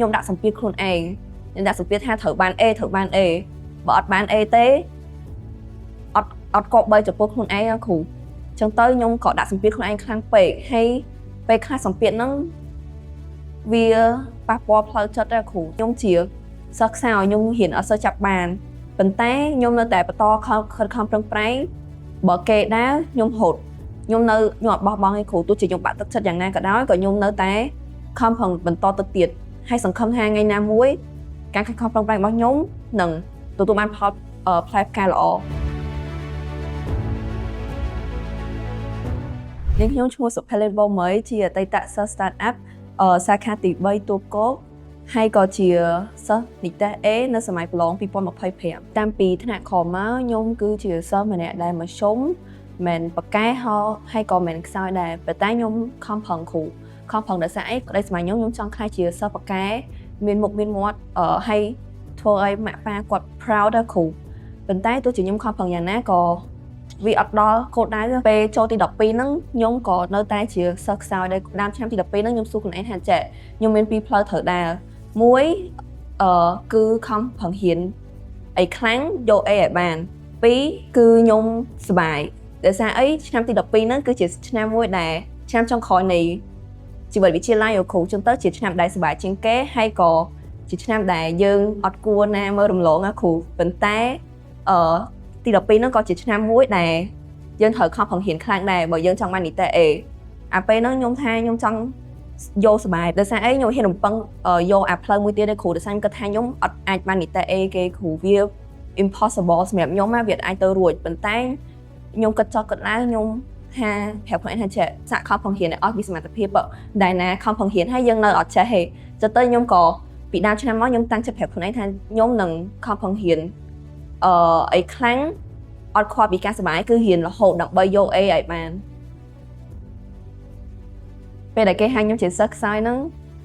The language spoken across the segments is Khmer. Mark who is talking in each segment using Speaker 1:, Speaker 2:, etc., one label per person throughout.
Speaker 1: ខ្ញុំដាក់សម្ពាធខ្លួនឯងខ្ញុំដាក់សម្ពាធថាត្រូវបាន A ត្រូវបាន A បើអត់បាន A ទេអត់គប្បីចំពោះខ្លួនឯងគ្រូចឹងទៅខ្ញុំក៏ដាក់សម្ពាធខ្លួនឯងខ្លាំងពេកហើយពេលខ្លះសម្ពាធហ្នឹងវាប៉ះពាល់ផ្លូវចិត្តដែរគ្រូខ្ញុំជាសិស្សខ្សោយខ្ញុំហ៊ានអត់សូវចាប់បានប៉ុន្តែខ្ញុំនៅតែបន្តខិតខំប្រឹងប្រែងបើគេដើរខ្ញុំហត់ខ្ញុំអត់បោះបង់ឯគ្រូទោះជាខ្ញុំបាក់ទឹកចិត្តយ៉ាងណាក៏ដោយក៏ខ្ញុំនៅតែខំប្រឹងបន្តទៅទៀតហើយសង្ឃឹមថាថ្ងៃណាមួយការខិតខំប្រឹងប្រែងរបស់ខ្ញុំនឹងទទួលបានផលផ្លែផ្កាល្អនាងខ្ញុំឈ្មោះសុភ័ក្រ លេន បូមីជាអតីតសិស្ស Startup សាខាទី3ទូបកោកហើយក៏ជាសិស្សនិតេ A នៅសម័យប្រឡង2025តាមពីថ្នាក់ខមកខ្ញុំគឺជាសិស្សម្នាក់ដែលមកជុំមិនប៉កែហើយក៏មិនខ្សោយដែរប៉ុន្តែខ្ញុំខំប្រឹងគ្រូខំប្រឹងដោយសារអីក្តីសម័យខ្ញុំចង់ខ្លាចជាសិស្សប៉កែមានមុខមានមាត់ហើយធ្វើឲ្យម៉ាក់ប៉ាគាត់ proud ដែរគ្រូប៉ុន្តែទោះជាខ្ញុំខំប្រឹងយ៉ាងណាក៏វាអត់ដល់គោលដៅពេលចូលទី12ហ្នឹងខ្ញុំក៏នៅតែជាសិស្សខ្សោយដែរតាមឆ្នាំទី12ហ្នឹងខ្ញុំសួរខ្លួនឯងថាចេះខ្ញុំមានពីរផ្លូវត្រូវដើរមួយគឺខំប្រឹងហ៊ានអីខ្លាំងយក A ឲ្យបានពីរគឺខ្ញុំសប្បាយដោយសារអីឆ្នាំទី12ហ្នឹងគឺជាឆ្នាំមួយដែលឆ្នាំចុងក្រោយនៃជីវិតវិទ្យាល័យគ្រូចឹងទៅជាឆ្នាំដែលសប្បាយជាងគេហើយក៏ជាឆ្នាំដែលយើងអត់គួរណាមើលរំលងណាគ្រូប៉ុន្តែទី12ហ្នឹងក៏ជាឆ្នាំមួយដែលយើងត្រូវខំប្រឹងហ៊ានខ្លាំងដែរបើយើងចង់បាននីតិ A អាពេលហ្នឹងខ្ញុំថាខ្ញុំចង់យកសបាយដោយសារអីខ្ញុំហ៊ានរំពឹងយកអាផ្លូវមួយទៀតឯគ្រូដោយសារខ្ញុំគិតថាខ្ញុំអត់អាចបាននីតិ A គេគ្រូវា impossible សម្រាប់ខ្ញុំណាវាអាចទៅរួចប៉ុន្តែខ្ញុំគិតចោះគិតឡើងខ្ញុំថាប្រាប់ខ្លួនឯងថាចេះសាក់ខំប្រឹងហ៊ានឲ្យអស់ពីសមត្ថភាពដែលណាខំប្រឹងហ៊ានហើយយើងនៅអត់ចេះទេចុះទៅខ្ញុំក៏ពីដើមឆ្នាំមកខ្ញុំតាំងចិត្តប្រាប់ខ្លួនឯងថាខ្ញុំនឹងខំប្រឹងហ៊ានអីខ្លាំងអត់ខ្វល់ពីការសប្បាយគឺហ៊ានរហូតដើម្បីយក A ឲ្យបានពេលដែលគេហៅខ្ញុំជាសិស្សខ្សោយហ្នឹង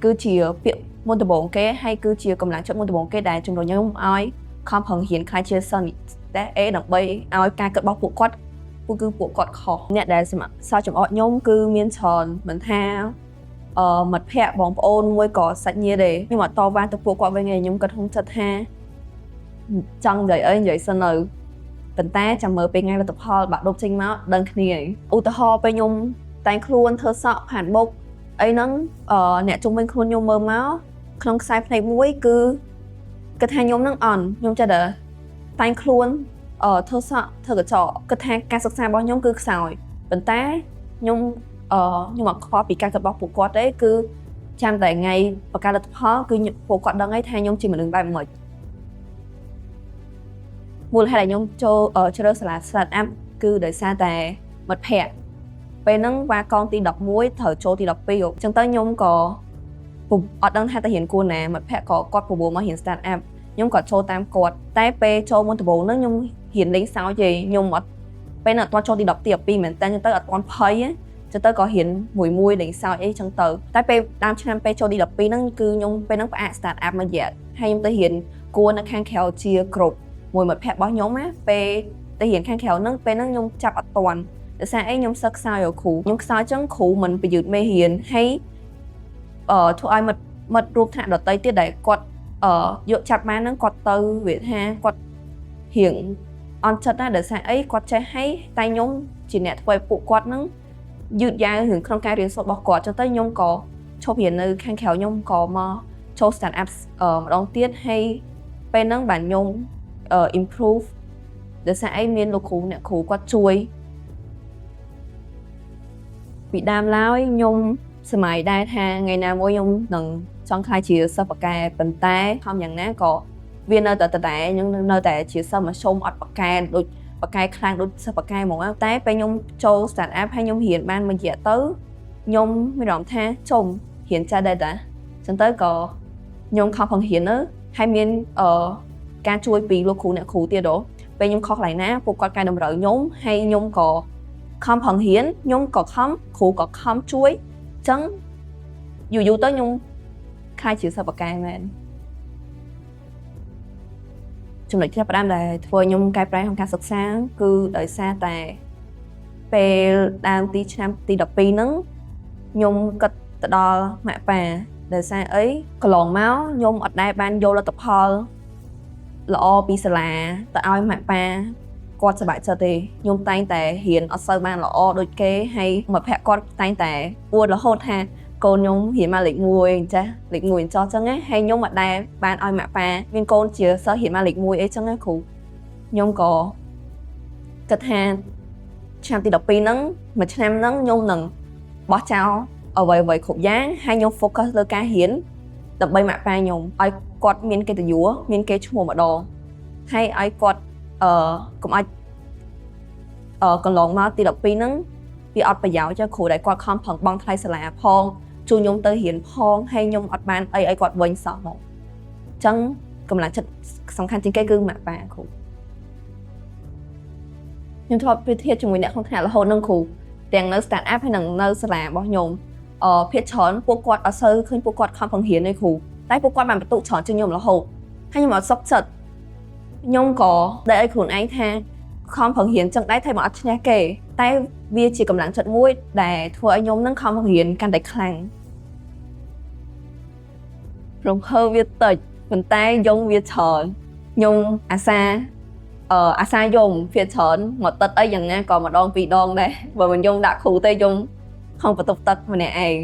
Speaker 1: គឺជាពាក្យមុនដំបូងគេហើយគឺជាកម្លាំងចិត្តមុនដំបូងគេដែលជំរុញខ្ញុំឲ្យខំប្រឹងហ៊ានខ្លាចជាសិស្សតែ A ដើម្បីឲ្យការគិតរបស់ពួកគាត់គឺពួកគាត់ខុសអ្នកដែលសោះចំអកខ្ញុំគឺមានច្រើនមិនថាមិត្តភ័ក្តិបងប្អូនមួយក៏សាច់ញាតិដែរខ្ញុំអត់តវ៉ាទៅពួកគាត់វិញទេខ្ញុំគិតក្នុងចិត្តថាចង់និយាយអីនិយាយសិននៅប៉ុន្តែចាំមើលពេលថ្ងៃលទ្ធផលបាក់ដប់ចេញមកដឹងគ្នាហើយឧទាហរណ៍ពេលខ្ញុំតែងខ្លួនធ្វើសក់ผ่านមុខអីហ្នឹងអ្នកជុំវិញខ្លួនខ្ញុំមើលមកក្នុងខ្សែភ្នែកមួយគឺគាត់ថាខ្ញុំហ្នឹងអន់ខ្ញុំចិត្តតែងខ្លួនធ្វើសក់ធ្វើកញ្ចក់គាត់ថាការសិក្សារបស់ខ្ញុំគឺខ្សោយប៉ុន្តែខ្ញុំអត់ខ្វល់ពីការគិតរបស់ពួកគាត់ទេគឺចាំតែថ្ងៃប្រកាសលទ្ធផលគឺពួកគាត់ដឹងហើយថាខ្ញុំជាមនុស្សបែបម៉េចមូលហេតុដែលខ្ញុំចូលជ្រើសសាលា Startup គឺដោយសារតែមិត្តភ័ក្តិពេលហ្នឹងវ៉ាកងទី11ត្រូវចូលទី12អញ្ចឹងទៅខ្ញុំក៏អត់ដឹងថាទៅរៀនគួរណាមិត្តភ័ក្តិក៏គាត់ប្រមូលមករៀន Startup ខ្ញុំក៏ចូលតាមគាត់តែពេលចូលមុនដំបូងហ្នឹងខ្ញុំរៀនលេងសើចទេខ្ញុំអត់ពេលហ្នឹងអត់ទាន់ចូលទី10ទី12មែនតើអញ្ចឹងទៅអត់ទាន់ភ័យចឹងទៅក៏រៀនមួយលេងសើចអីចឹងទៅតែពេលតាមឆ្នាំពេលចូលទី12ហ្នឹងគឺខ្ញុំពេលហ្នឹងផ្អាក Startup មួយរយៈហើយខ្ញុំទៅរៀនគួរនៅខាងក្រៅជាគ្រប់មួយមិត្តភ័ក្តិរបស់ខ្ញុំណាពេលទៅរៀនខាងក្រៅហ្នឹងពេលហ្នឹងខ្ញុំចាប់អត់ទាន់ដោយសារអីខ្ញុំសិស្សខ្សោយគ្រូខ្ញុំខ្សោយចឹងគ្រូមិនបញ្យឺតមេរៀនហើយធ្វើឲ្យមិត្តរួមថ្នាក់ដទៃទៀតដែលគាត់យកចាប់បានហ្នឹងគាត់ទៅវាថាគាត់រៀងអន់ចិត្តណាស់ដោយសារអីគាត់ចេះហើយតែខ្ញុំជាអ្នកធ្វើឲ្យពួកគាត់ហ្នឹងយឺតយ៉ាវរឿងក្នុងការរៀនសូត្ររបស់គាត់ចឹងទៅខ្ញុំក៏ឈប់រៀននៅខាងក្រៅខ្ញុំក៏មកចូល Startup ម្ដងទៀតហើយពេលហ្នឹងបានខ្ញុំ improve ដោយសារអីមានលោកគ្រូអ្នកគ្រូគាត់ជួយពីដើមឡើយខ្ញុំសម័យដែរថាថ្ងៃណាមួយខ្ញុំនឹងចង់ខ្លាចជាសិស្សប៉កែប៉ុន្តែខំយ៉ាងណាក៏វានៅតែខ្ញុំនៅតែជាសិស្សមធ្យមអត់ប៉កែដូចប៉កែខ្លាំងដូចសិស្សប៉កែហ្មងតែពេលខ្ញុំចូល Startup ហើយខ្ញុំរៀនបានមួយរយៈទៅខ្ញុំមានអារម្មណ៍ថាចំរៀនចាស់ដែរតាចឹងទៅក៏ខ្ញុំខំប្រឹងរៀនទៅហើយមានការជួយពីលោកគ្រូអ្នកគ្រូទៀតពេលខ្ញុំខុសកន្លែងណាពួកគាត់កែតម្រូវខ្ញុំហើយខ្ញុំក៏ខំប្រឹងរៀនខ្ញុំក៏ខំគ្រូក៏ខំជួយអញ្ចឹងយូរទៅខ្ញុំខ្លាចជាសិស្សប៉កែមែនចំណុចចាប់ផ្ដើមដែលធ្វើខ្ញុំកែប្រែក្នុងការសិក្សាគឺដោយសារតែពេលដើមទីឆ្នាំទី12ហ្នឹងខ្ញុំគិតទៅដល់ម៉ាក់ប៉ា ដោយសារអីកន្លងមកខ្ញុំអត់ដែលបានយកលទ្ធផលល្អពីសាលាទៅឲ្យម៉ាក់ប៉ាគាត់សប្បាយចិត្តទេខ្ញុំតែងតែរៀនអត់សូវបានល្អដូចគេហើយមិត្តភក្តិគាត់តែងតែអួតរហូតថាកូនខ្ញុំរៀនមកលេខ1អញ្ចឹងលេខ1អញ្ចឹងណាហើយខ្ញុំអត់ដែលបានឲ្យម៉ាក់ប៉ាមានកូនជាសិស្សរៀនមកលេខ1អីចឹងណាគ្រូខ្ញុំក៏គិតថាឆ្នាំទី12ហ្នឹងមួយឆ្នាំហ្នឹងខ្ញុំនឹងបោះចោលអ្វីៗគ្រប់យ៉ាងហើយខ្ញុំ focus លើការរៀនដើម្បីម៉ាក់ប៉ាខ្ញុំឲ្យគាត់មានកិត្តិយសមានគេឈ្មោះម្ដងហើយឲ្យគាត់កុំឲ្យកន្លងមកទី12ហ្នឹងវាអត់ប្រយោជន៍ចាគ្រូដែលគាត់ខំប្រឹងបង់ថ្លៃសាលាផងជួយខ្ញុំទៅរៀនផងហើយខ្ញុំអត់បានអីឲ្យគាត់វិញសោះមកអញ្ចឹងកម្លាំងចិត្តសំខាន់ជាងគេគឺម៉ាក់ប៉ាគ្រូខ្ញុំធ្លាប់ប្រៀបធៀបជាមួយអ្នកក្នុងថ្នាក់រហូតនឹងគ្រូទាំងនៅ start up ហើយនិងនៅសាលារបស់ខ្ញុំភាគច្រើនពួកគាត់អត់សូវឃើញពួកគាត់ខំប្រឹងរៀនទេគ្រូតែពួកគាត់បានបន្ទុកច្រើនជាងខ្ញុំរហូតហើយខ្ញុំអត់សុខចិត្តខ្ញុំក៏ដែលឲ្យខ្លួនឯងថាខំប្រឹងរៀនចឹងដែរតែមកអត់ឈ្នះគេតែវាជាកម្លាំងចិត្តមួយដែលធ្វើឲ្យខ្ញុំនឹងខំប្រឹងរៀនកាន់តែខ្លាំងរំភើបវាតិចប៉ុន្តែយងវាច្រើនខ្ញុំអាសាយំភាគច្រើនមកទឹកអីយ៉ាងណាក៏ម្ដងពីរដងដែរបើមិនយំដាក់គ្រូទេយំខំបន្ទប់ទឹកម្នាក់ឯង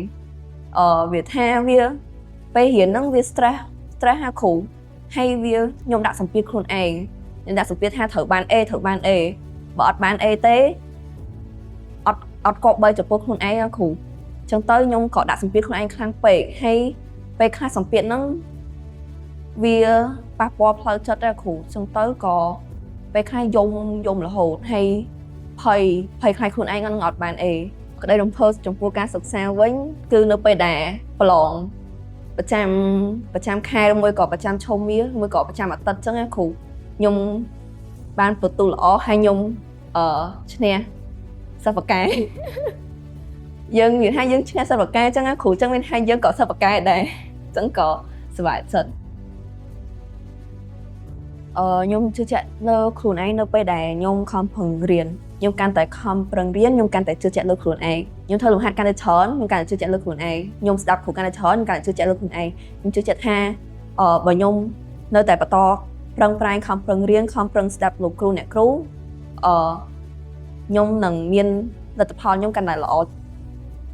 Speaker 1: វាថាវាពេលរៀនហ្នឹងវា stress ហាគ្រូហើយវាខ្ញុំដាក់សម្ពាធខ្លួនឯងខ្ញុំដាក់សម្ពាធថាត្រូវបាន A ត្រូវបាន A បើអត់បាន A ទេអត់គប្បីចំពោះខ្លួនឯងគ្រូអញ្ចឹងទៅខ្ញុំក៏ដាក់សម្ពាធខ្លួនឯងខ្លាំងពេកហើយពេលខ្លះសម្ពាធហ្នឹងវាប៉ះពាល់ផ្លូវចិត្តដែរគ្រូអញ្ចឹងទៅក៏ពេលខ្លះយំរហូតហើយភ័យខ្លាចខ្លួនឯងនឹងអត់បាន A ក្តីរំភើបចំពោះការសិក្សាវិញគឺនៅពេលដែលប្រឡងប្រចាំខែមួយក៏ប្រចាំឆមាសមួយក៏ប្រចាំអាទិត្យអញ្ចឹងណាគ្រូខ្ញុំបានបន្ទូលល្អហើយខ្ញុំឈ្នះសិស្សបកែយើងនិយាយថាយើងឈ្នះសិស្សបកែអញ្ចឹងណាគ្រូអញ្ចឹងមានថាយើងក៏សិស្សបកែដែរអញ្ចឹងក៏សប្បាយចិត្តខ្ញុំជឿជាក់លើខ្លួនឯងនៅពេលដែលខ្ញុំខំប្រឹងរៀនខ្ញុំកាន់តែខំប្រឹងរៀនខ្ញុំកាន់តែជឿជាក់លើខ្លួនឯងខ្ញុំធ្វើលំហាត់កាន់តែច្រើនខ្ញុំកាន់តែជឿជាក់លើខ្លួនឯងខ្ញុំស្ដាប់គ្រូកាន់តែច្រើនខ្ញុំកាន់តែជឿជាក់លើខ្លួនឯងខ្ញុំជឿជាក់ថាបើខ្ញុំនៅតែបន្តប្រឹងប្រែងខំប្រឹងរៀនខំប្រឹងស្ដាប់លោកគ្រូអ្នកគ្រូខ្ញុំនឹងមានលទ្ធផលខ្ញុំកាន់តែល្អ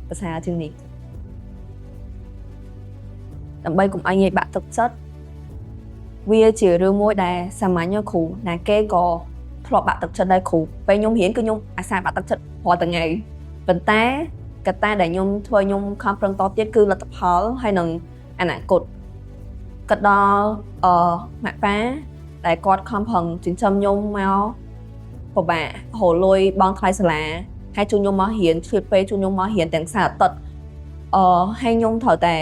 Speaker 1: ប្រសើរជាងនេះដើម្បីកុំឲ្យងាយបាក់ទឹកចិត្តវាជារឿងមួយដែលសាមញ្ញគ្រូណាគេក៏ធ្លាប់បាក់ទឹកចិត្តដែរគ្រូពេលខ្ញុំរៀនគឺខ្ញុំអាសាបាក់ទឹកចិត្តរាល់ថ្ងៃប៉ុន្តែកត្តាដែលខ្ញុំធ្វើខ្ញុំខំប្រឹងតទៀតគឺលទ្ធផលហើយនឹងអនាគតក៏ដល់ម៉ាក់ប៉ាដែលគាត់ខំប្រឹងចិញ្ចឹមខ្ញុំមកពិបាករហូតលុយបង់ថ្លៃសាលាហើយជួយខ្ញុំមករៀនឆ្លៀតពេលជួយខ្ញុំមករៀនទាំងសៅរ៍អាទិត្យហើយខ្ញុំត្រូវតែ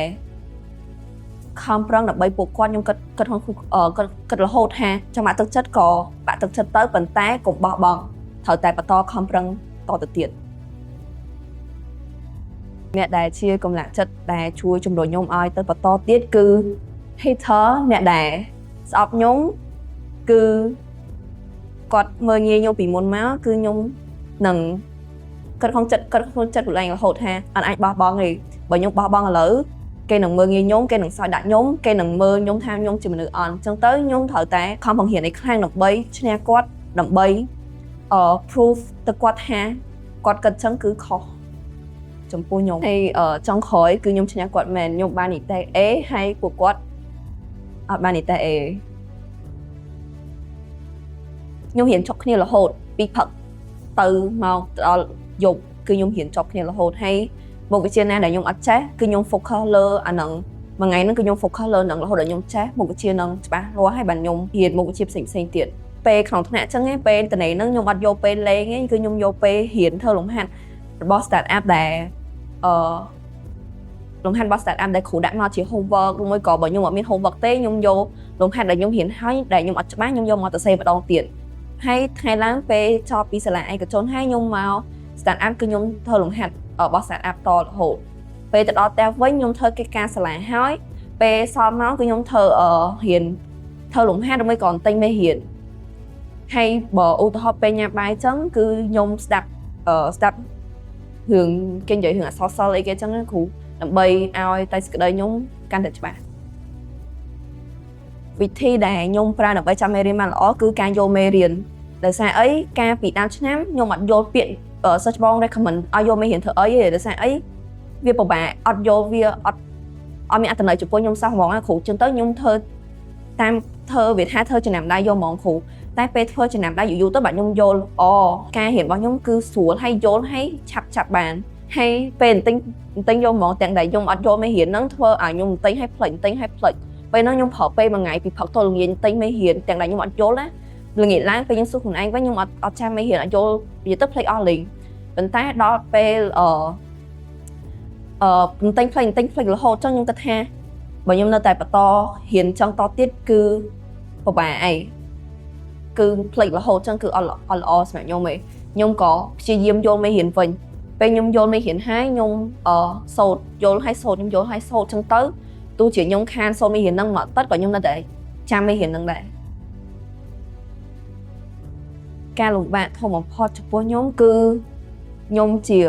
Speaker 1: ខំប្រឹងដើម្បីពួកគាត់ខ្ញុំគិតរហូតថាចាំបាក់ទឹកចិត្តក៏បាក់ទឹកចិត្តទៅប៉ុន្តែកុំបោះបង់ត្រូវតែបន្តខំប្រឹងតទៅទៀតអ្នកដែលជាកម្លាំងចិត្តដែលជួយជំរុញខ្ញុំឲ្យទៅបន្តទៀតគឺ hater អ្នកដែលស្អប់ខ្ញុំគឺគាត់មើលងាយខ្ញុំពីមុនមកគឺខ្ញុំនឹងគាត់ក្នុងចិត្តខ្លួនឯងរហូតថាអត់អាចបោះបង់ទេបើខ្ញុំបោះបង់ឥឡូវគេនឹងមើលងាយខ្ញុំគេនឹងសើចដាក់ខ្ញុំគេនឹងមើលខ្ញុំថាខ្ញុំជាមនុស្សអន់អញ្ចឹងទៅខ្ញុំត្រូវតែខំបង្រៀនឲ្យខ្លាំងដើម្បីឈ្នះគាត់ដើម្បី proof ទៅគាត់ថាគាត់គិតអញ្ចឹងគឺខុសចំពោះខ្ញុំហើយចុងក្រោយគឺខ្ញុំឈ្នះគាត់មែនខ្ញុំបាននីតិ A ហើយពួកគាត់អត់បាននីតិ A ខ្ញុំរៀនចប់គ្នារហូតពីព្រឹកទៅមកដល់យប់គឺខ្ញុំរៀនចប់គ្នារហូតហើយមុខវិជ្ជាណាដែលខ្ញុំអត់ចេះគឺខ្ញុំ focus លើអាហ្នឹងមួយថ្ងៃហ្នឹងគឺខ្ញុំ focus លើហ្នឹងរហូតដល់ខ្ញុំចេះមុខវិជ្ជាហ្នឹងច្បាស់លាស់ហើយបានខ្ញុំរៀនមុខវិជ្ជាផ្សេងទៀតពេលក្នុងថ្នាក់អញ្ចឹងឯងពេលតនេហ្នឹងខ្ញុំអត់យកពេលលេងឯងគឺខ្ញុំយកពេលរៀនធ្វើលំហាត់របស់ start up ដែលលំហាត់របស់ start up ដែលគ្រូដាក់មកជា homework ឬមួយក៏បើខ្ញុំអត់មាន homework ទេខ្ញុំយកលំហាត់ដែលខ្ញុំរៀនហើយដែលខ្ញុំអត់ច្បាស់ខ្ញុំយកមកសរសេរម្ដងទៀតហើយថ្ងៃឡើងពេលចប់ពីសាលាឯកជនហើយខ្ញុំមក start up គឺខ្ញុំធ្វើលំហាត់របស់ start up តរហូតពេលទៅដល់ផ្ទះវិញខ្ញុំធ្វើកិច្ចការសាលាហើយពេលសល់មកគឺខ្ញុំធ្វើរៀនធ្វើលំហាត់ឬមួយក៏ទិញមេរៀនហើយបើឧទាហរណ៍ពេលញ៉ាំបាយអញ្ចឹងគឺខ្ញុំស្ដាប់រឿងគេនិយាយរឿងអក្សរសិល្ប៍អីគេអញ្ចឹងណាគ្រូដើម្បីឲ្យតែសេចក្តីខ្ញុំ កាន់តែច្បាស់វិធីដែលខ្ញុំប្រើដើម្បីចាំមេរៀនបានល្អគឺការយកមេរៀនដោយសារអីការពីដើមឆ្នាំខ្ញុំអត់យល់ពាក្យ search bar recommend ឲ្យយកមេរៀនធ្វើអីទេដោយសារអីវាពិបាកអត់យកវាអត់មានអត្ថន័យចំពោះខ្ញុំសោះហ្មងគ្រូចឹងទៅខ្ញុំធ្វើតាមធ្វើវាថាធ្វើចំណាំដៃយកហ្មងគ្រូតែពេលធ្វើចំណាំដៃយូរទៅបាទខ្ញុំយល់ការរៀនរបស់ខ្ញុំគឺស្រួលហើយយល់ហើយឆាប់បានហើយពេលបន្តិចយកហ្មងទាំងដែលខ្ញុំអត់យកមេរៀនហ្នឹងធ្វើឲ្យខ្ញុំបន្តិចហើយផ្លេចពេលហ្នឹងខ្ញុំប្រើពេលមួយថ្ងៃពីព្រឹកទល់ល្ងាចបន្តិចមេរៀនទាំងដែលខ្ញុំអត់យល់ណាល្ងាចឡើងពេលខ្ញុំសួរខ្លួនឯងវិញខ្ញុំអត់ចាំមេរៀនអត់យល់និយាយទៅផ្លេចអស់លេងប៉ុន្តែដល់ពេលបន្តិចផ្លេចរហូតចឹងខ្ញុំគិតថាបើខ្ញុំនៅតែបន្តរៀនចង់តទៀតគឺពិបាកអីគឺផ្លេចរហូតចឹងគឺអត់ល្អសម្រាប់ខ្ញុំទេខ្ញុំក៏ព្យាយាមយល់មេរៀនវិញពេលខ្ញុំយល់មេរៀនហើយខ្ញុំសូត្រយល់ហើយសូត្រខ្ញុំយល់ហើយសូត្រចឹងទៅទោះជាខ្ញុំខានសូត្រមេរៀនហ្នឹងមកតិចក៏ខ្ញុំនៅតែចាំមេរៀនហ្នឹងដែរការលំបាកធំបំផុតចំពោះខ្ញុំគឺខ្ញុំជា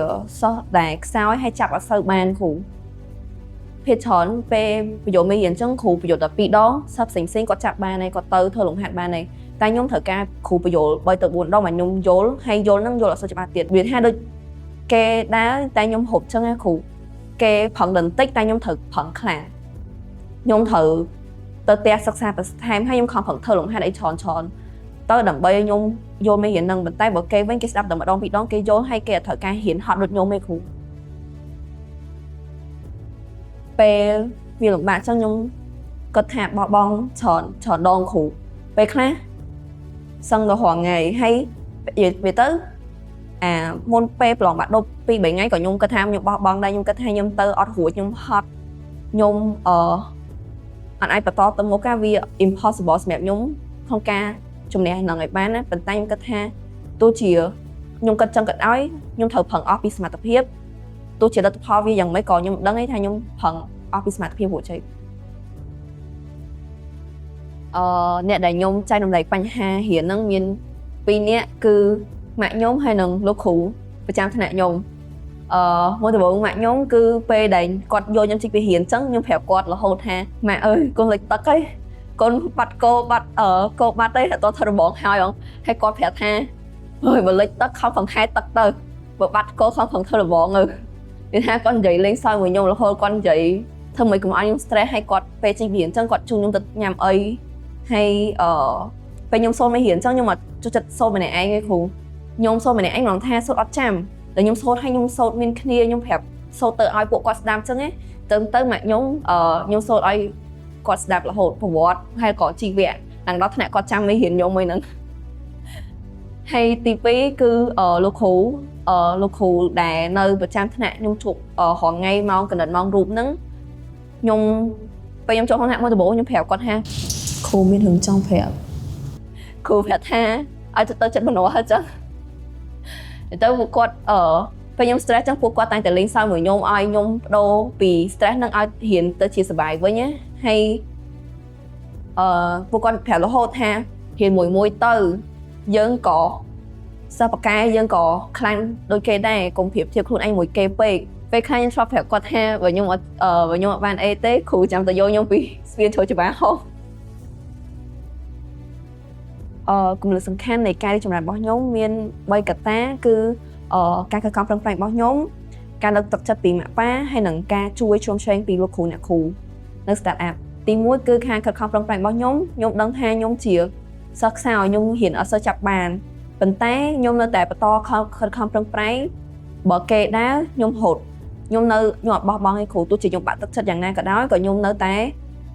Speaker 1: សិស្សដែលខ្សោយហើយចាប់អត់សូវបានគ្រូភាគច្រើនពេលប្រយោគមេរៀនអញ្ចឹងគ្រូប្រយោគតែ2ដងសិស្សផ្សេងគាត់ចាប់បានហើយគាត់ទៅធ្វើលំហាត់បានហើយតែខ្ញុំត្រូវការគ្រូប្រយោគ3ទៅ4ដងមកខ្ញុំយល់ហើយយល់ហ្នឹងយល់អត់សូវច្បាស់ទៀតវាថាដូចគេដើរតែខ្ញុំហូបអញ្ចឹងណាគ្រូគេប្រឹងបន្តិចតែខ្ញុំត្រូវប្រឹងខ្លាំងខ្ញុំត្រូវទៅផ្ទះសិក្សាបន្ថែមហើយខ្ញុំខំប្រឹងធ្វើលំហាត់អីច្រើនទៅដើម្បីខ្ញុំយល់មេរៀនហ្នឹងប៉ុន្តែបើគេវិញគេស្ដាប់តែម្ដងពីរដងគេយល់ហើយគេអត់ត្រូវការរៀនហត់ដូចខ្ញុំទេគ្រូពេលវាលំបាកចឹងខ្ញុំគាត់ថាបោះបង់ច្រើនដងគ្រូពេលខ្លះសឹងដល់រងថ្ងៃហើយវាទៅមុនពេលប្រឡងបាក់ដប់ 2-3 ថ្ងៃក៏ខ្ញុំគាត់ថាខ្ញុំបោះបង់ដែរខ្ញុំគាត់ថាខ្ញុំទៅអត់រួចខ្ញុំហត់ខ្ញុំអត់អាចបន្តទៅមុខវា impossible សម្រាប់ខ្ញុំក្នុងការជំនះនឹងឲ្យបានណាប៉ុន្តែខ្ញុំគិតថាទោះជាខ្ញុំគិតចឹងគិតឲ្យខ្ញុំត្រូវប្រឹងអស់ពីសមត្ថភាពទោះជាលទ្ធផលវាយ៉ាងម៉េចក៏ខ្ញុំដឹងថាខ្ញុំប្រឹងអស់ពីសមត្ថភាពរួចហើយអ្នកដែលខ្ញុំចែករំលែកបញ្ហារៀនហ្នឹងមាន2នាក់គឺម៉ាក់ខ្ញុំហើយនិងលោកគ្រូប្រចាំថ្នាក់ខ្ញុំមួយដំបូងម៉ាក់ខ្ញុំគឺពេលដែលគាត់យកខ្ញុំជិះពីរៀនចឹងខ្ញុំប្រាប់គាត់រហូតថាម៉ាក់អើយកូនលេចទឹកហើយកូនបាត់គោបាត់ទេអត់ធ្វើរបងហើយគាត់ប្រាប់ថាអើយបើលេចទឹកខំបង្ខែទឹកទៅបើបាត់គោខំធ្វើរបងវាថាគាត់និយាយលេងសើចមួយខ្ញុំរហូតគាត់និយាយធ្វើឲ្យកុំឲ្យខ្ញុំ stress ហើយគាត់ពេលជិះពីរៀនចឹងគាត់ជួយខ្ញុំទៅញ៉ាំអីហើយពេលខ្ញុំសូត្រមេរៀនចឹងខ្ញុំអត់ចូលចិត្តសូត្រម្នាក់ឯងទេគ្រូខ្ញុំសូត្រម្នាក់ឯងម្ដងថាសូត្រអត់ចាំតែខ្ញុំសូត្រហើយខ្ញុំសូត្រមានគ្នាខ្ញុំប្រាប់សូត្រទៅឲ្យពួកគាត់ស្ដាប់ចឹងទៅម៉ាក់ខ្ញុំសូត្រឲ្យគាត់ស្ដាប់រហូតប្រវត្តិហើយក៏ជីវៈឡើងដល់ថ្នាក់គាត់ចាំមេរៀនខ្ញុំមួយហ្នឹងហើយទី2គឺលោកគ្រូដែលនៅប្រចាំថ្នាក់ខ្ញុំជួបរហងៃម៉ោងកណិតម៉ោងរូបហ្នឹងពេលខ្ញុំចូលក្នុងថ្នាក់មួយដំបូងខ្ញុំប្រាប់គាត់ថាគ្រូមានរឿងចង់ប្រាប់គ្រូប្រាប់ថាឲ្យទៅចិត្តមនុស្សហ្នឹងចឹងទៅពួកគាត់ពេលខ្ញុំ stress ចឹងពួកគាត់តែងតែលេងសើចមួយខ្ញុំឲ្យខ្ញុំបដូរពី stress នឹងឲ្យរៀនទៅជាសប្បាយវិញណាហើយពួកគាត់ប្រាប់រហូតថារៀនមួយទៅយើងក៏សិស្សបកែយើងក៏ខ្លាំងដូចគេដែរកុំប្រៀបធៀបខ្លួនឯងមួយគេពេកពេលខ្លះខ្ញុំឆ្លប់ប្រាប់គាត់ថាបើខ្ញុំអត់បានអីទេគ្រូចាំទៅយកខ្ញុំពីស្ពានចូលច្បារហោះគំនិតសំខាន់នៃការរីកចម្រើនរបស់ខ្ញុំមាន3កត្តាគឺការខិតខំប្រឹងប្រែងរបស់ខ្ញុំការលើកទឹកចិត្តពីម៉ាក់ប៉ាហើយនិងការជួយជ្រោមជ្រែងពីលោកគ្រូអ្នកគ្រូនៅ start up ទី1គឺការខិតខំប្រឹងប្រែងរបស់ខ្ញុំដឹងថាខ្ញុំជាសិស្សខ្សោយខ្ញុំរៀនអត់សូវចាប់បានប៉ុន្តែខ្ញុំនៅតែបន្តខិតខំប្រឹងប្រែងបើគេដើរខ្ញុំហត់ខ្ញុំអត់បោះបង់ឲ្យគ្រូទោះជាខ្ញុំបាក់ទឹកចិត្តយ៉ាងណាក៏ដោយក៏ខ្ញុំនៅតែ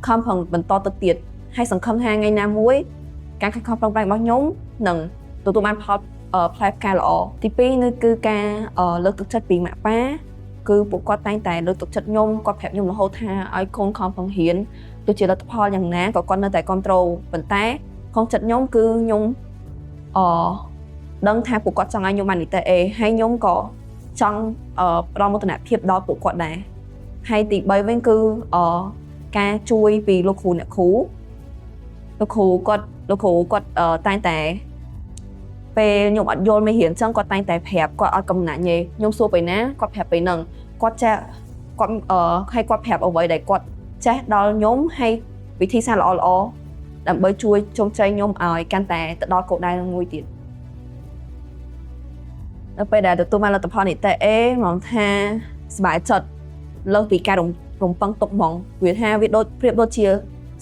Speaker 1: ខំប្រឹងបន្តទៅទៀតហើយសង្ឃឹមថាថ្ងៃណាមួយការខិតខំប្រឹងប្រែងរបស់ខ្ញុំនឹងទទួលបានផលផ្លែផ្កាល្អទី2នោះគឺការលើកទឹកចិត្តពីម៉ាក់ប៉ាគឺពួកគាត់តែងតែលើកទឹកចិត្តខ្ញុំគាត់ប្រាប់ខ្ញុំរហូតថាឲ្យកូនខំប្រឹងរៀនទោះជាលទ្ធផលយ៉ាងណាក៏គាត់នៅតែគ្រប់គ្រងប៉ុន្តែក្នុងចិត្តខ្ញុំគឺខ្ញុំដឹងថាពួកគាត់ចង់ឲ្យខ្ញុំបាននីតិអេហើយខ្ញុំក៏ចង់ផ្ដល់មោទនភាពដល់ពួកគាត់ដែរហើយទី3វិញគឺការជួយពីលោកគ្រូអ្នកគ្រូលោកគ្រូគាត់តែងតែពេលខ្ញុំអត់យល់មេរៀនអញ្ចឹងគាត់តែងតែប្រាប់គាត់អត់កំណាញ់ទេខ្ញុំសួរពេលណាគាត់ប្រាប់ពេលហ្នឹងគាត់ឲ្យគាត់ប្រាប់អ្វីដែលគាត់ ចេះដល់ខ្ញុំហើយវិធីសាស្ត្រល្អៗដើម្បីជួយជោគជ័យខ្ញុំឲ្យកាន់តែទៅដល់គោលដៅមួយទៀតដល់ពេលដែលទទួលបានលទ្ធផលនីតិ A មកថាសប្បាយចិត្តលើសពីការរំពឹងទុកហ្មងវាថាវាដូចប្រៀបដូចជា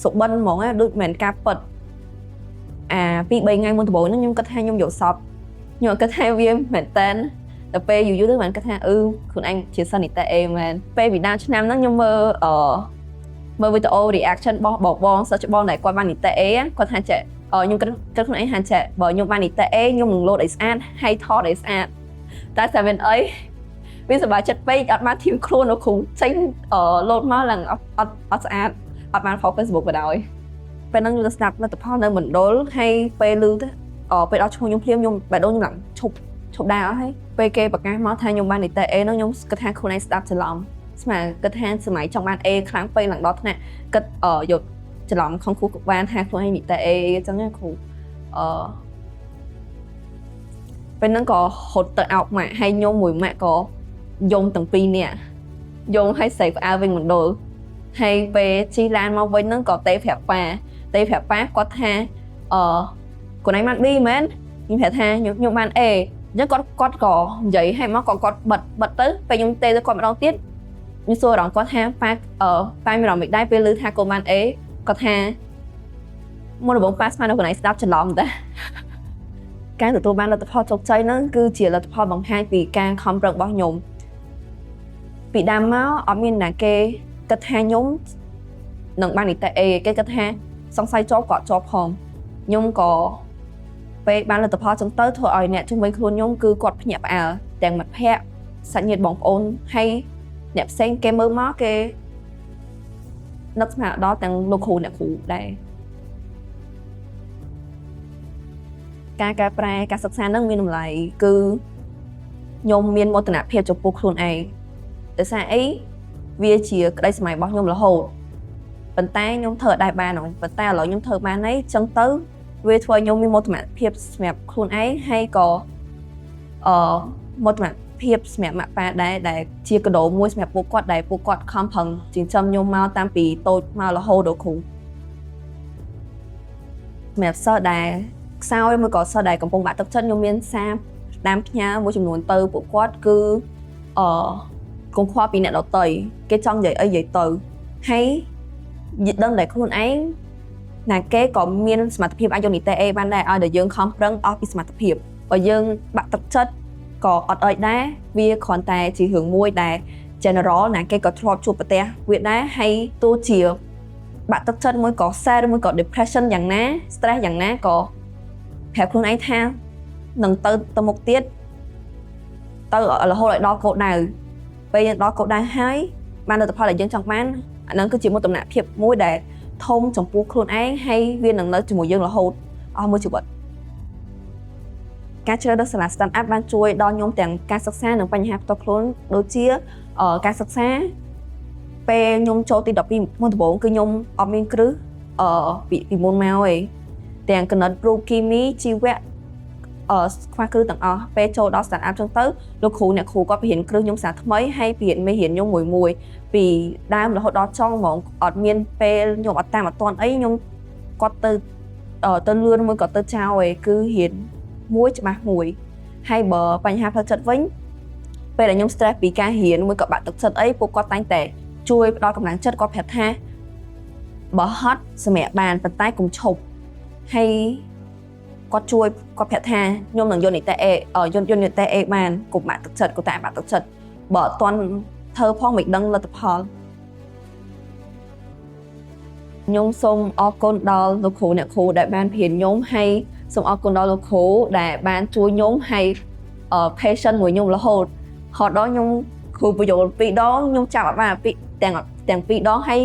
Speaker 1: សុបិនហ្មងណាដូចមិនមែនការពិត2-3ថ្ងៃមុនដំបូងហ្នឹងខ្ញុំគិតថាខ្ញុំយកសពខ្ញុំគិតថាវាមែនតើដល់ពេលយូរទៅបានគិតថាខ្លួនឯងជាសិស្សនីតិ A មែនពេលពីដើមឆ្នាំហ្នឹងខ្ញុំមើលវីដេអូ reaction របស់បងសិស្សច្បងដែលគាត់បាននីតិ A គាត់ថាចេះខ្ញុំគិតខ្លួនឯងថាចេះបើខ្ញុំបាននីតិ A ខ្ញុំនឹងលោតឲ្យស្អាតហើយថតឲ្យស្អាតតែតែមិនអីវាសប្បាយចិត្តពេកអត់បានធៀបខ្លួននៅគ្រូចេញលោតមកឡើងអត់ស្អាតអត់បាន Facebook បណ្ដោយពេលហ្នឹងខ្ញុំទៅស្ដាប់លទ្ធផលនៅមណ្ឌលហើយពេលលឺទៅពេលដល់ឈ្មោះខ្ញុំភ្លាមខ្ញុំបែរដូចខ្ញុំឡើងឈប់ដែរអស់ហើយពេលគេប្រកាសមកថាខ្ញុំបាននីតិ A ហ្នឹងខ្ញុំគិតថាខ្លួនឯងស្ដាប់ច្រឡំស្មានគិតថាសម័យចង់បាន A ខ្លាំងពេកឡើងដល់ថ្នាក់គិតយកច្រឡំខំគ្រូក៏បានថាខ្លួនឯងនីតិ A អញ្ចឹងណាគ្រូពេលហ្នឹងក៏ហត់ទៅអោបម៉ាក់ហើយខ្ញុំមួយម៉ាក់ក៏យំទាំងពីរនាក់យំឲ្យស្រីផ្អើវិញមណ្ឌលហើយពេលជីឡានមកវិញហ្នឹងក៏ទេប្រាប់ប៉ាគាត់ថាខ្លួនឯងបាន B មែនខ្ញុំប្រាប់ថាខ្ញុំបាន A អញ្ចឹងគាត់ក៏និយាយឲ្យមកគាត់បិទទៅពេលខ្ញុំទេទៅគាត់ម្ដងទៀតខ្ញុំសួររងគាត់ថាប៉ាមានអារម្មណ៍មិនដែរពេលឮថាកូនបាន A គាត់ថាមុនដំបូងប៉ាស្មាននៅខ្លួនឯងស្ដាប់ច្រឡំតាការទទួលបានលទ្ធផលជោគជ័យហ្នឹងគឺជាលទ្ធផលបង្ហាញពីការខំប្រឹងរបស់ខ្ញុំពីដើមមកអត់មានណាគេគិតថាខ្ញុំនឹងបាននីតិ A គេគិតថាសង្ស័យជាប់ក៏ជាប់ផងខ្ញុំក៏ពេលបានលទ្ធផលចឹងទៅធ្វើឲ្យអ្នកជំនាញខ្លួនខ្ញុំគឺគាត់ភ្ញាក់ផ្អើលទាំងមិត្តភ័ក្តិសាច់ញាតិបងប្អូនហើយអ្នកផ្សេងគេមើលមកគេនឹកស្មានដល់ទាំងលោកគ្រូអ្នកគ្រូដែរការកែប្រែការសិក្សានឹងមានតម្លៃគឺខ្ញុំមានមោទនភាពចំពោះខ្លួនឯងដោយសារអីវាជាក្តីស្រមៃរបស់ខ្ញុំរហូតប៉ុន្តែខ្ញុំធ្វើអត់ដែរបានហ្នឹងប៉ុន្តែឥឡូវខ្ញុំធ្វើបានហើយចឹងទៅវាធ្វើឲ្យខ្ញុំមានមោទនភាពសម្រាប់ខ្លួនឯងហើយក៏មោទនភាពសម្រាប់ម៉ាក់ប៉ាដែរដែលជាកាដូមួយសម្រាប់ពួកគាត់ដែលពួកគាត់ខំប្រឹងចិញ្ចឹមខ្ញុំមកតាំងពីតូចមករហូតដល់គ្រូសម្រាប់សិស្សដែលខ្សោយមួយក៏សិស្សដែលកំពុងបាក់ទឹកចិត្តខ្ញុំមានសារតាមផ្ញើមួយចំនួនទៅពួកគាត់គឺកុំខ្វល់ពីអ្នកដទៃគេចង់និយាយអីនិយាយទៅហើយដឹងតែខ្លួនឯងណាគេក៏មានសមត្ថភាពអាចយកនីតិ A បានដែរឲ្យតែយើងខំប្រឹងអស់ពីសមត្ថភាពបើយើងបាក់ទឹកចិត្តក៏អត់អីដែរវាគ្រាន់តែជារឿងមួយដែល general ណាគេក៏ធ្លាប់ជួបប្រទះវាដែរហើយទោះជាបាក់ទឹកចិត្តមួយក៏ sad មួយក៏ depression យ៉ាងណា stress យ៉ាងណាក៏ប្រាប់ខ្លួនឯងថានឹងទៅមុខទៀតទៅរហូតឲ្យដល់គោលដៅពេលយើងដល់គោលដៅហើយបានលទ្ធផលដែលយើងចង់បានអានឹងគឺជាមោទនភាពមួយដែលធំចំពោះខ្លួនឯងហើយវានឹងនៅជាមួយយើងរហូតអស់មួយជីវិតការជ្រើសរើសសាលា Stand Up បានជួយដល់ខ្ញុំទាំងការសិក្សានិងបញ្ហាផ្ទាល់ខ្លួនដូចជាការសិក្សាពេលខ្ញុំចូលទី12មុនដំបូងគឺខ្ញុំអត់មានគ្រឹះពីមុនមកឯងទាំងគណិតរូបគីមីជីវៈខ្វះគ្រឹះទាំងអស់ពេលចូលដល់ Stand Up ចឹងទៅលោកគ្រូអ្នកគ្រូគាត់បរៀនគ្រឹះខ្ញុំសាថ្មីហើយបរៀនមេរៀនខ្ញុំមួយពីដើមរហូតដល់ចុងហ្មងអត់មានពេលខ្ញុំអត់តាមអត់ទាន់អីខ្ញុំគាត់ទៅលឿនមួយក៏ទៅចោលឯងគឺរៀនមួយច្បាស់មួយហើយបើបញ្ហាផ្លូវចិត្តវិញពេលដែលខ្ញុំ stress ពីការរៀនមួយក៏បាក់ទឹកចិត្តអីពួកគាត់តែងតែជួយផ្ដល់កម្លាំងចិត្តគាត់ប្រាប់ថាបើហត់សម្រាប់បានប៉ុន្តែកុំឈប់ហើយគាត់ជួយគាត់ប្រាប់ថាខ្ញុំនឹងយកនីតិ A យកនីតិ A បានកុំបាក់ទឹកចិត្តក៏តែបាក់ទឹកចិត្តបើអត់ទាន់ធ្វើផងមិនដឹងលទ្ធផលខ្ញុំសូមអរគុណដល់លោកគ្រូអ្នកគ្រូដែលបានព្រៀនខ្ញុំហើយសូមអរគុណដល់លោកគ្រូដែលបានជួយខ្ញុំហើយpatient មួយខ្ញុំរហូតដល់ខ្ញុំគ្រូបញ្យល់2ដងខ្ញុំចាប់អត់បានទាំង2ដងហើយ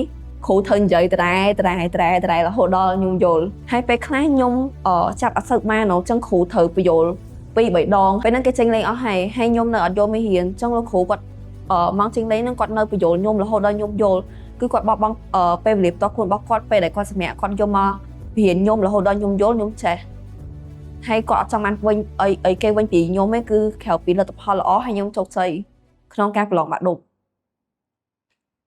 Speaker 1: គ្រូធ្វើនិយាយត្រែរហូតដល់ខ្ញុំយល់ហើយពេលខ្លះខ្ញុំចាប់អត់សូវបានអញ្ចឹងគ្រូត្រូវបញ្យល់2-3ដងពេលហ្នឹងគេចេញលេងអស់ហើយខ្ញុំនៅអត់យកមេរៀនអញ្ចឹងលោកគ្រូគាត់មកចេញលេងហ្នឹងគាត់នៅបញ្យល់ខ្ញុំរហូតដល់ខ្ញុំយល់គឺគាត់បោះបង់ពេលវេលាផ្ទាល់ខ្លួនរបស់គាត់ពេលដែលគាត់សម្រាប់គាត់យកមករៀនខ្ញុំរហូតដល់ខ្ញុំយល់ខ្ញុំចេះហើយគាត់អត់ចង់បានវិញអីគេវិញពីខ្ញុំទេគឺក្រៅពីលទ្ធផលល្អហើយខ្ញុំជោគជ័យក្នុងការប្រឡងបាក់ឌុប